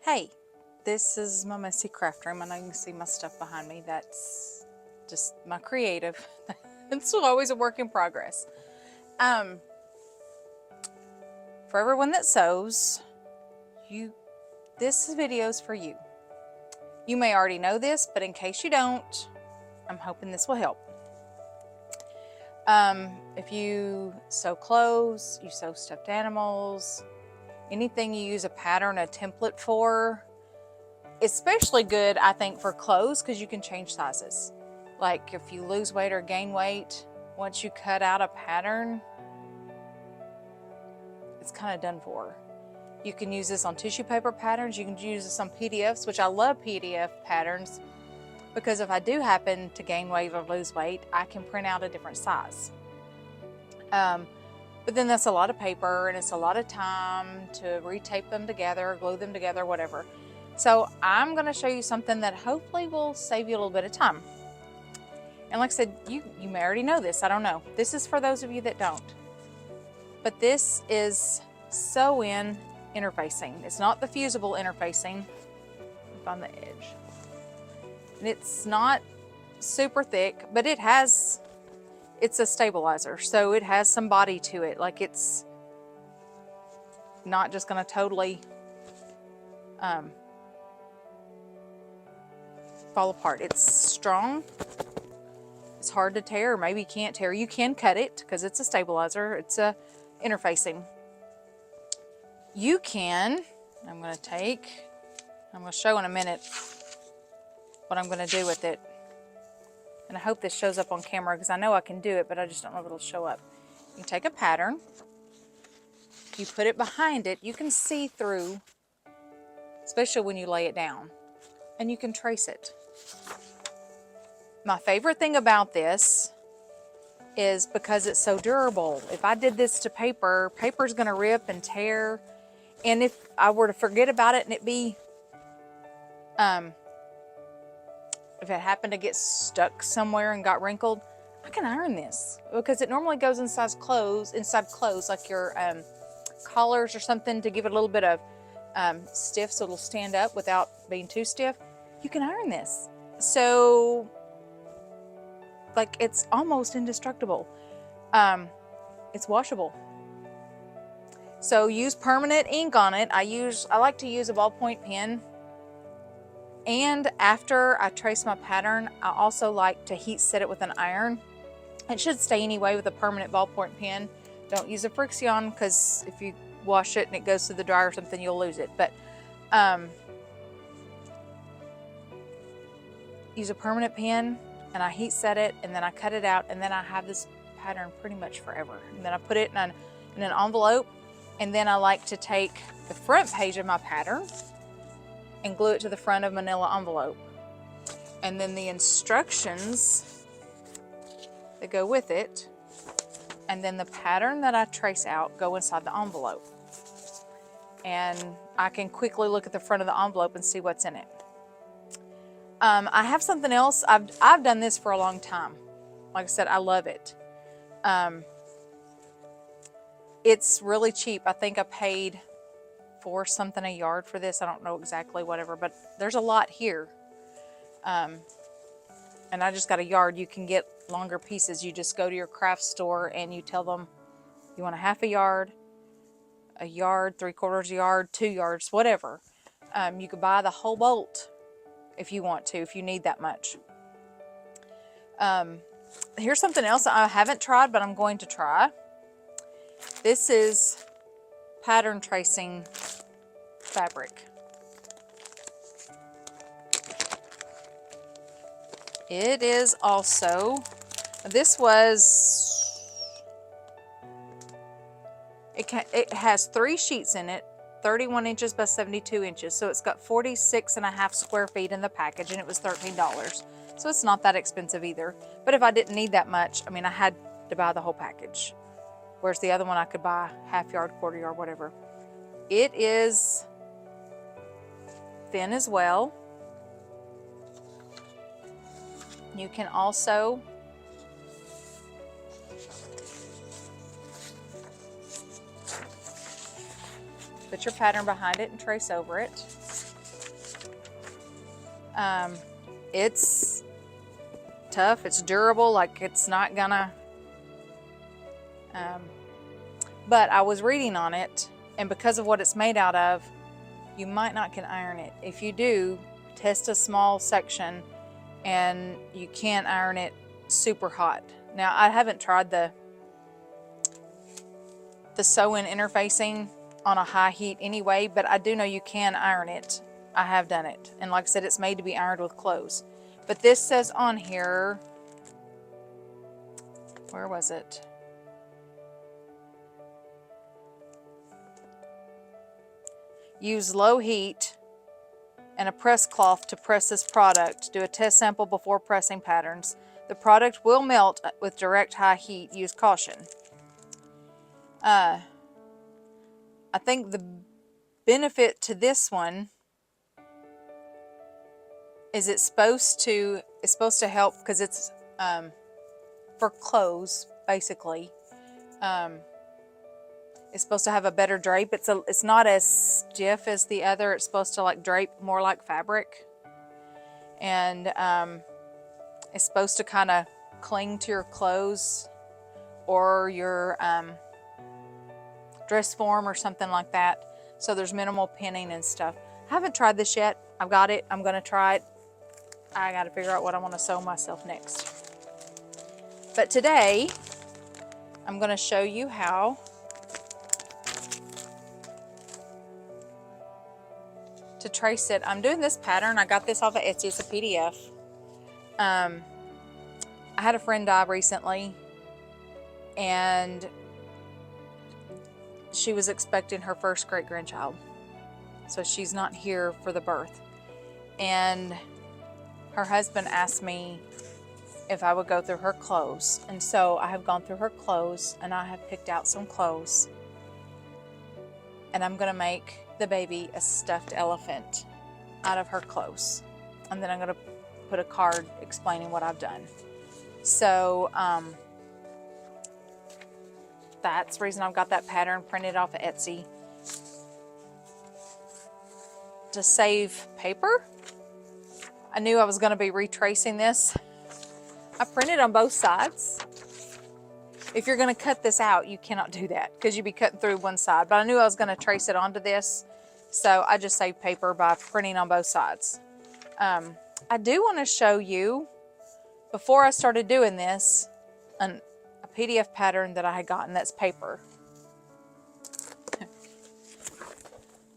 Hey, this is my messy craft room. I know you can see my stuff behind me. That's just my creative. It's always a work in progress. For everyone that sews, this video is for you. You may already know this, but in case you don't, I'm hoping this will help. If you sew clothes, you sew stuffed animals, anything you use a pattern, a template for, especially good, I think, for clothes because you can change sizes. Like if you lose weight or gain weight, once you cut out a pattern, it's kind of done for. You can use this on tissue paper patterns. You can use this on PDFs, which I love PDF patterns because if I do happen to gain weight or lose weight, I can print out a different size. But then that's a lot of paper and it's a lot of time to retape them together, glue them together, whatever. So I'm going to show you something that hopefully will save you a little bit of time. And like I said, you may already know this. I don't know. This is for those of you that don't. But this is sew-in interfacing. It's not the fusible interfacing. On the edge. And it's not super thick, but it's a stabilizer. So it has some body to it. Like it's not just going to totally fall apart. It's strong. It's hard to tear, or maybe you can't tear. You can cut it because it's a stabilizer. It's a interfacing. You can, I'm going to show in a minute what I'm going to do with it. And I hope this shows up on camera because I know I can do it, but I just don't know if it'll show up. You take a pattern, you put it behind it, you can see through, especially when you lay it down, and you can trace it. My favorite thing about this is because it's so durable. If I did this to paper, paper's going to rip and tear. And if I were to forget about it and it be, if it happened to get stuck somewhere and got wrinkled, I can iron this because it normally goes inside clothes, like your collars or something to give it a little bit of stiff so it'll stand up without being too stiff. You can iron this. So, like, it's almost indestructible. It's washable. So use permanent ink on it. I like to use a ballpoint pen. And after I trace my pattern, I also like to heat set it with an iron. It should stay anyway with a permanent ballpoint pen. Don't use a Frixion because if you wash it and it goes through the dryer or something, you'll lose it. But use a permanent pen and I heat set it and then I cut it out and then I have this pattern pretty much forever. And then I put it in an envelope. And then I like to take the front page of my pattern and glue it to the front of manila envelope. And then the instructions that go with it, and then the pattern that I trace out go inside the envelope. And I can quickly look at the front of the envelope and see what's in it. I have something else. I've done this for a long time. Like I said, I love it. It's really cheap. I think I paid $4 something a yard for this. I don't know exactly, whatever, but there's a lot here. And I just got a yard. You can get longer pieces. You just go to your craft store and you tell them you want a half a yard, 3/4 yard, 2 yards, whatever. You could buy the whole bolt if you want to, if you need that much. Here's something else I haven't tried, but I'm going to try. This is pattern tracing fabric. It is also, it has 3 sheets in it, 31 inches by 72 inches. So it's got 46.5 square feet in the package and it was $13. So it's not that expensive either. But if I didn't need that much, I mean, I had to buy the whole package. Whereas the other one I could buy half yard, 1/4 yard, whatever. It is thin as well. You can also put your pattern behind it and trace over it. It's tough, it's durable, like it's not gonna, but I was reading on it, and because of what it's made out of, you might not can iron it. If you do, test a small section and you can iron it super hot. Now, I haven't tried the sew-in interfacing on a high heat anyway, but I do know you can iron it. I have done it, and like I said, it's made to be ironed with clothes. But this says on here, where was it? Use low heat and a press cloth to press this product. Do a test sample before pressing patterns. The product will melt with direct high heat. Use caution. I think the benefit to this one is it's supposed to help because it's for clothes basically. It's supposed to have a better drape. It's not as stiff as the other. It's supposed to like drape more like fabric, and it's supposed to kind of cling to your clothes or your dress form or something like that. So there's minimal pinning and stuff. I haven't tried this yet. I've got it. I'm gonna try it. I got to figure out what I want to sew myself next. But today, I'm going to show you how to trace it. I'm doing this pattern. I got this off of Etsy. It's a PDF. I had a friend die recently, and she was expecting her first great-grandchild. So she's not here for the birth. And her husband asked me if I would go through her clothes. And so I have gone through her clothes, and I have picked out some clothes. And I'm going to make the baby a stuffed elephant out of her clothes. And then I'm going to put a card explaining what I've done. So that's the reason I've got that pattern printed off of Etsy. To save paper, I knew I was going to be retracing this. I printed on both sides. If you're going to cut this out, you cannot do that because you'd be cutting through one side. But I knew I was going to trace it onto this, so I just saved paper by printing on both sides. I do want to show you, before I started doing this, a PDF pattern that I had gotten that's paper.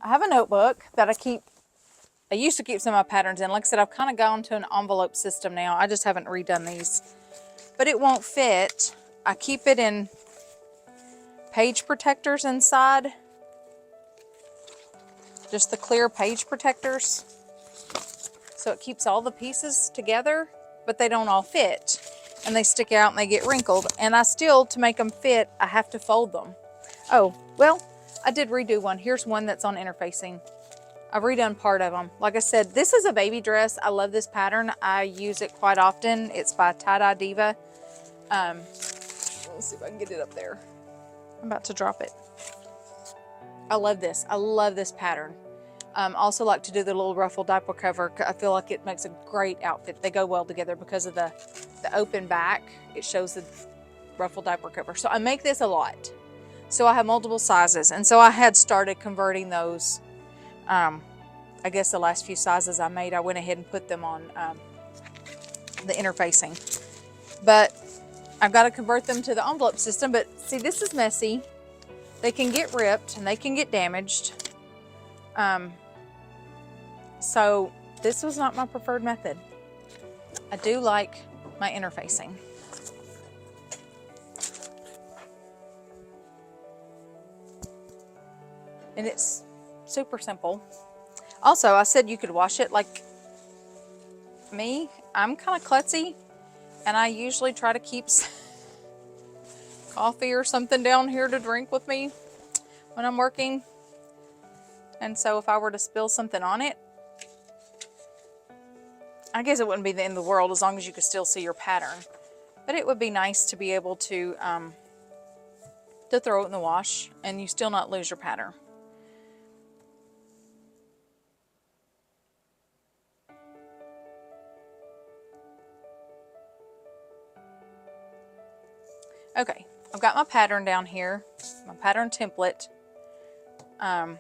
I have a notebook that I used to keep some of my patterns in. Like I said, I've kind of gone to an envelope system now. I just haven't redone these. But it won't fit. I keep it in page protectors inside. Just the clear page protectors. So it keeps all the pieces together, but they don't all fit. And they stick out and they get wrinkled. And I still, to make them fit, I have to fold them. Oh, well, I did redo one. Here's one that's on interfacing. I've redone part of them. Like I said, this is a baby dress. I love this pattern. I use it quite often. It's by Tie-Dye Diva. Let's see if I can get it up there. I'm about to drop it. I love this. I love this pattern. Also like to do the little ruffled diaper cover. I feel like it makes a great outfit. They go well together because of the open back. It shows the ruffled diaper cover. So I make this a lot. So I have multiple sizes. And so I had started converting those. I guess the last few sizes I made, I went ahead and put them on the interfacing. But I've got to convert them to the envelope system. But see, this is messy. They can get ripped and they can get damaged. So this was not my preferred method. I do like my interfacing. And it's super simple. Also, I said you could wash it. Like me, I'm kind of klutzy, and I usually try to keep coffee or something down here to drink with me when I'm working. And so if I were to spill something on it, I guess it wouldn't be the end of the world as long as you could still see your pattern. But it would be nice to be able to throw it in the wash and you still not lose your pattern. Okay, I've got my pattern down here, my pattern template. I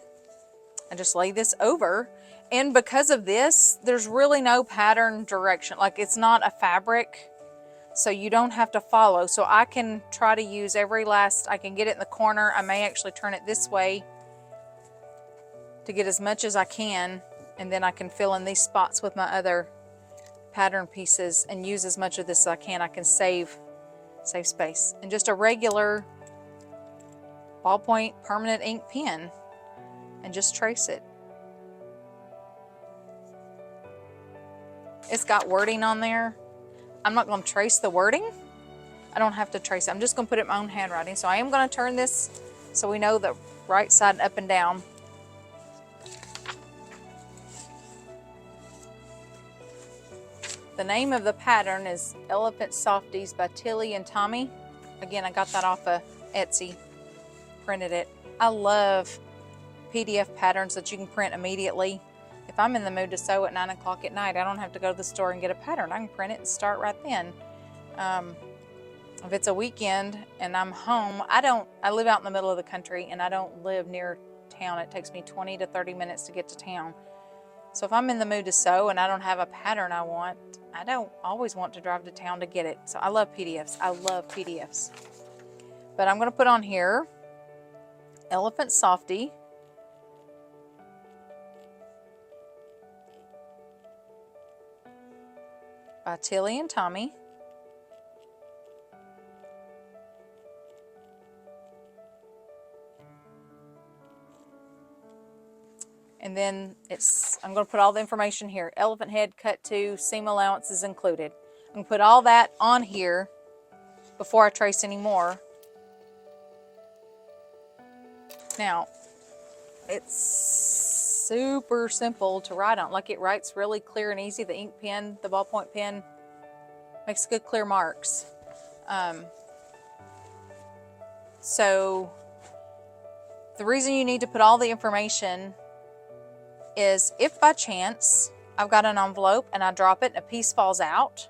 just lay this over, and because of this, there's really no pattern direction. Like, it's not a fabric, so you don't have to follow. So I can try to use every last, I can get it in the corner. I may actually turn it this way to get as much as I can, and then I can fill in these spots with my other pattern pieces and use as much of this as I can. I can save space. And just a regular ballpoint permanent ink pen, and just trace it. It's got wording on there. I'm not going to trace the wording. I don't have to trace it. I'm just going to put it in my own handwriting. So I am going to turn this so we know the right side up and down. The name of the pattern is Elephant Softies by Tilly and Tommy. Again, I got that off of Etsy, printed it. I love PDF patterns that you can print immediately. If I'm in the mood to sew at 9 o'clock at night, I don't have to go to the store and get a pattern. I can print it and start right then. If it's a weekend and I'm home, I live out in the middle of the country and I don't live near town. It takes me 20 to 30 minutes to get to town. So if I'm in the mood to sew and I don't have a pattern I want, I don't always want to drive to town to get it. So I love PDFs. I love PDFs. But I'm going to put on here Elephant Softie. By Tilly and Tommy. And then I'm going to put all the information here. Elephant head cut to, seam allowance is included. I'm going to put all that on here before I trace any more. Now, it's super simple to write on. Like, it writes really clear and easy. The ink pen, the ballpoint pen, makes good clear marks. So the reason you need to put all the information is if by chance I've got an envelope and I drop it and a piece falls out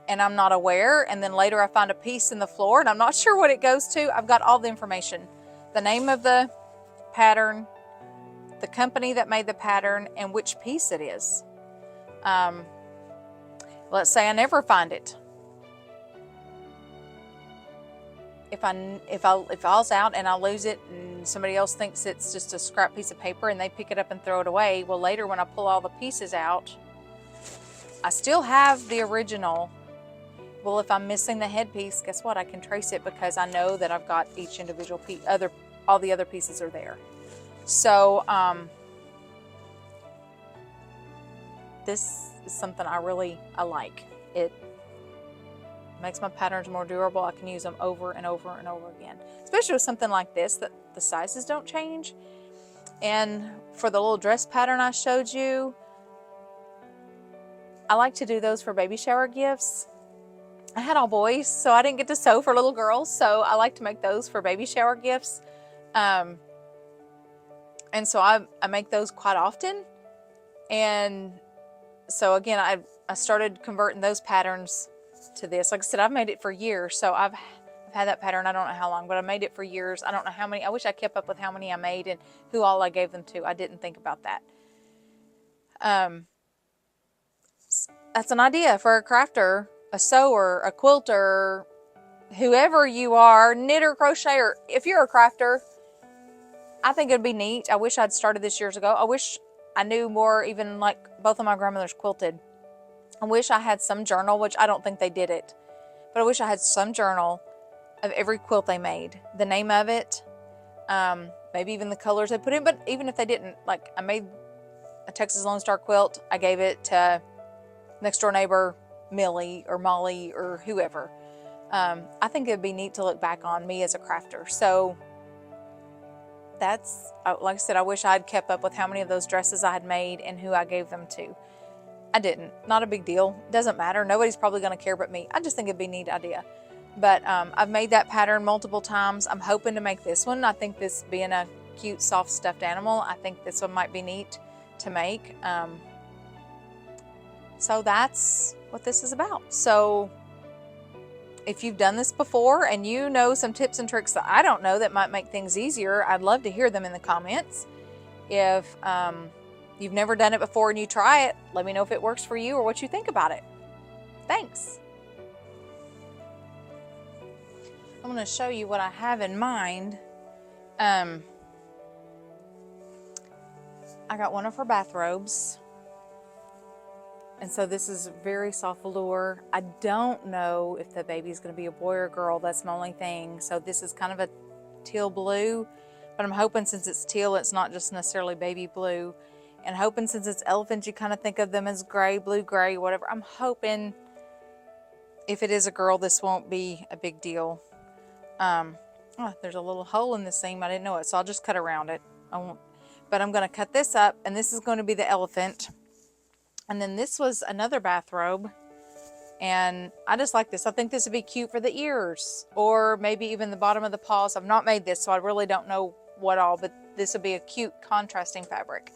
and I'm not aware, and then later I find a piece in the floor and I'm not sure what it goes to, I've got all the information. The name of the pattern, the company that made the pattern, and which piece it is. Let's say I never find it. If it falls out and I lose it and somebody else thinks it's just a scrap piece of paper and they pick it up and throw it away, well, later when I pull all the pieces out, I still have the original. Well, if I'm missing the headpiece, guess what? I can trace it because I know that I've got each individual piece, all the other pieces are there. So this is something I like. It makes my patterns more durable. I can use them over and over and over again, especially with something like this that the sizes don't change. And for the little dress pattern I showed you, I like to do those for baby shower gifts. I had all boys, so I didn't get to sew for little girls, so I like to make those for baby shower gifts. And so I make those quite often. And so again, I started converting those patterns to this. Like I said, I've made it for years, so I've had that pattern I don't know how long, but I made it for years. I don't know how many. I wish I kept up with how many I made and who all I gave them to. I didn't think about that. That's an idea for a crafter, a sewer, a quilter, whoever you are, knitter, crocheter. If you're a crafter, I think it'd be neat. I wish I'd started this years ago. I wish I knew more, even like both of my grandmothers quilted. I wish I had some journal, which I don't think they did it, but I wish I had some journal of every quilt they made, the name of it, maybe even the colors they put in. But even if they didn't, like, I made a Texas Lone Star quilt, I gave it to next door neighbor Millie or Molly or whoever. I think it'd be neat to look back on me as a crafter. So that's, like I said, I wish I'd kept up with how many of those dresses I had made and who I gave them to. I didn't. Not a big deal. Doesn't matter. Nobody's probably going to care but me. I just think it'd be a neat idea. But I've made that pattern multiple times. I'm hoping to make this one. I think this being a cute, soft, stuffed animal, I think this one might be neat to make. So that's what this is about. So if you've done this before and you know some tips and tricks that I don't know that might make things easier, I'd love to hear them in the comments. If you've never done it before and you try it, let me know if it works for you or what you think about it. Thanks. I'm going to show you what I have in mind. I got one of her bathrobes. And so this is very soft velour. I don't know if the baby's going to be a boy or a girl. That's my only thing. So this is kind of a teal blue, but I'm hoping since it's teal, it's not just necessarily baby blue. And hoping since it's elephants, you kind of think of them as gray, blue, gray, whatever. I'm hoping if it is a girl, this won't be a big deal. Oh, there's a little hole in the seam. I didn't know it, so I'll just cut around it. But I'm going to cut this up, and this is going to be the elephant. And then this was another bathrobe, and I just like this. I think this would be cute for the ears, or maybe even the bottom of the paws. I've not made this, so I really don't know what all, but this would be a cute contrasting fabric.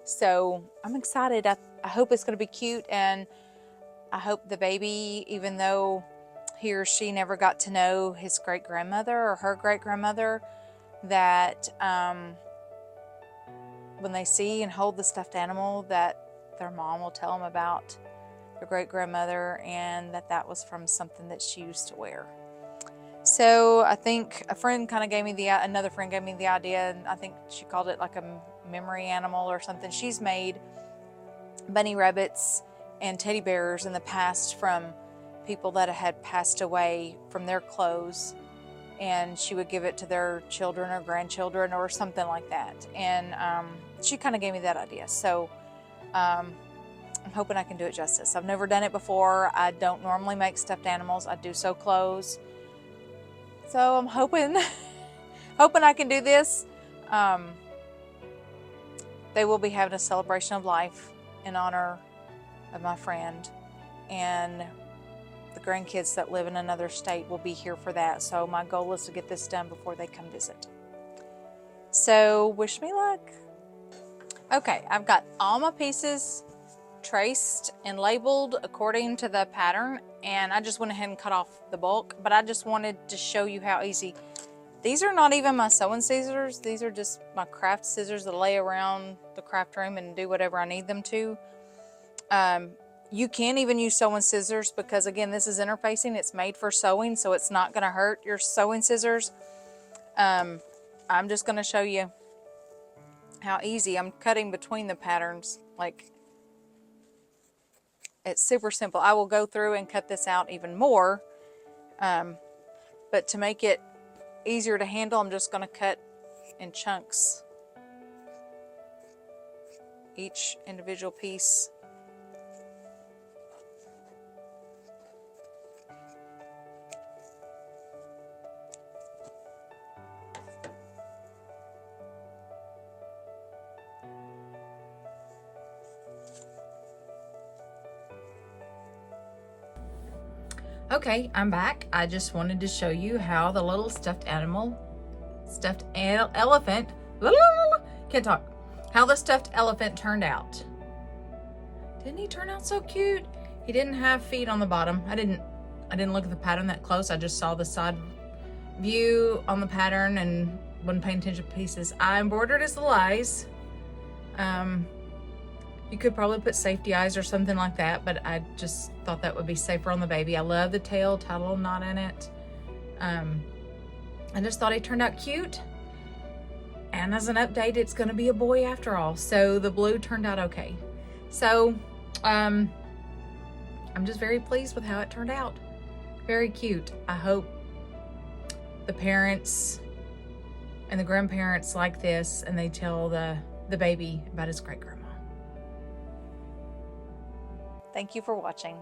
So I'm excited. I hope it's going to be cute, and I hope the baby, even though he or she never got to know his great-grandmother or her great-grandmother, that when they see and hold the stuffed animal, that their mom will tell them about their great-grandmother and that was from something that she used to wear. So I think a friend kind of gave me another friend gave me the idea, and I think she called it like a memory animal or something. She's made bunny rabbits and teddy bears in the past from people that had passed away from their clothes, and she would give it to their children or grandchildren or something like that. And she kind of gave me that idea. So I'm hoping I can do it justice. I've never done it before. I don't normally make stuffed animals. I do sew clothes. So I'm hoping I can do this. They will be having a celebration of life in honor of my friend, and the grandkids that live in another state will be here for that. So my goal is to get this done before they come visit. So wish me luck. Okay, I've got all my pieces traced and labeled according to the pattern, and I just went ahead and cut off the bulk, but I just wanted to show you how easy. These are not even my sewing scissors. These are just my craft scissors that lay around the craft room and do whatever I need them to. You can even use sewing scissors because, again, this is interfacing. It's made for sewing, so it's not going to hurt your sewing scissors. I'm just going to show you how easy. I'm cutting between the patterns. Like, it's super simple. I will go through and cut this out even more, but to make it easier to handle, I'm just going to cut in chunks each individual piece. Okay, I'm back. I just wanted to show you how the little stuffed elephant, can't talk, how the stuffed elephant turned out. Didn't he turn out so cute? He didn't have feet on the bottom. I didn't look at the pattern that close. I just saw the side view on the pattern and wasn't paying attention to pieces. I embroidered his little eyes. You could probably put safety eyes or something like that, but I just thought that would be safer on the baby. I love the tail, tied a little knot in it. I just thought he turned out cute. And as an update, it's gonna be a boy after all. So the blue turned out okay. So I'm just very pleased with how it turned out. Very cute. I hope the parents and the grandparents like this and they tell the baby about his great-grandma. Thank you for watching.